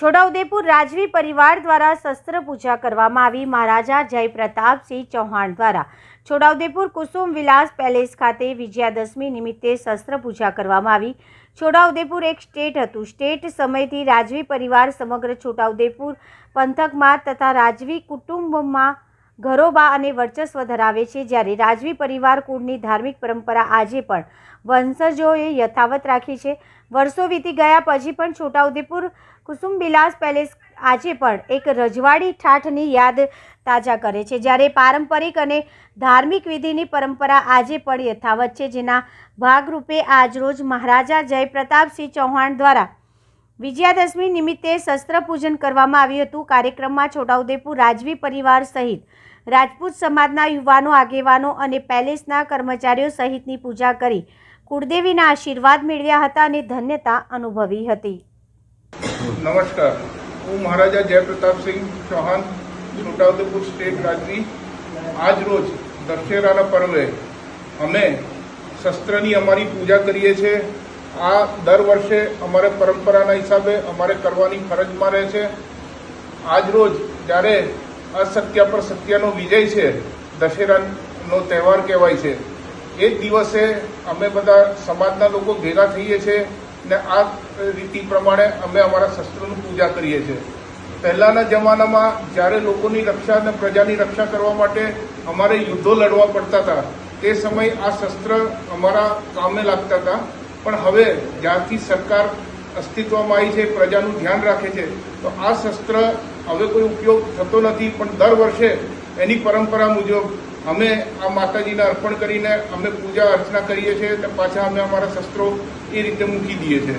છોટાઉદેપુર રાજવી પરિવાર દ્વારા શસ્ત્ર પૂજા કરવામાં આવી। મહારાજા જય પ્રતાપસિંહ ચૌહાણ દ્વારા છોટાઉદેપુર કુસુમ વિલાસ પેલેસ ખાતે વિજયાદશમી નિમિત્તે શસ્ત્ર પૂજા કરવામાં આવી। છોટાઉદેપુર એક સ્ટેટ હતું। સ્ટેટ સમયથી રાજવી પરિવાર સમગ્ર છોટાઉદેપુર પંથકમાં તથા રાજવી કુટુંબમાં ઘરોબા અને વર્ચસ્વ ધરાવે છે। જ્યારે રાજવી પરિવાર કુળની ધાર્મિક પરંપરા આજે પણ વંશજોએ યથાવત રાખી છે। વર્ષો વીતી ગયા પછી પણ છોટાઉદેપુર કુસુમ વિલાસ પેલેસ આજે પણ એક રજવાડી ઠાઠની યાદ તાજા કરે છે। જ્યારે પારંપરિક અને ધાર્મિક વિધિની પરંપરા આજે પણ યથાવત છે, જેના ભાગરૂપે આજરોજ મહારાજા જય પ્રતાપસિંહ ચૌહાણ દ્વારા વિજયાદશમી નિમિત્તે શસ્ત્ર પૂજન કરવામાં આવ્યું હતું। કાર્યક્રમમાં છોટાઉદેપુર રાજવી પરિવાર સહિત રાજપૂત સમાજના યુવાનો, આગેવાનો અને પેલેસના કર્મચારીઓ સહિતની પૂજા કરી કુળદેવીના આશીર્વાદ મેળવ્યા હતા અને ધન્યતા અનુભવી હતી। નમસ્કાર, હું મહારાજા જય પ્રતાપસિંહ ચૌહાણ, છોટાઉદેપુર સ્ટેટ રાજવી। આજ રોજ દશેરાના પર્વે અમે શસ્ત્રની અમારી પૂજા કરીએ છીએ। આ દર વર્ષે અમારે પરંપરાના હિસાબે અમારે કરવાની ફરજમાં રહે છે। આજ રોજ જ્યારે અસત્ય પર સત્યનો વિજય છે, દશેરાનો તહેવાર કહેવાય છે, એ જ દિવસે અમે બધા સમાજના લોકો ભેગા થઈએ છીએ ને આ રીતિ પ્રમાણે અમે અમારા શસ્ત્રોની પૂજા કરીએ છીએ। પહેલાંના જમાનામાં જ્યારે લોકોની રક્ષા અને પ્રજાની રક્ષા કરવા માટે અમારે યુદ્ધો લડવા પડતા હતા, તે સમયે આ શસ્ત્ર અમારા કામે લાગતા હતા। પણ હવે જ્યારથી સરકાર અસ્તિત્વમાં આવી છે, પ્રજાનું ધ્યાન રાખે છે, તો આ શસ્ત્ર હવે કોઈ ઉપયોગ થતો નથી। પણ દર વર્ષે એની પરંપરા મુજબ અમે આ માતાજીને અર્પણ કરીને અમે પૂજા અર્ચના કરીએ છીએ, તો પાછા અમે અમારા શસ્ત્રો એ રીતે મૂકી દઈએ છીએ।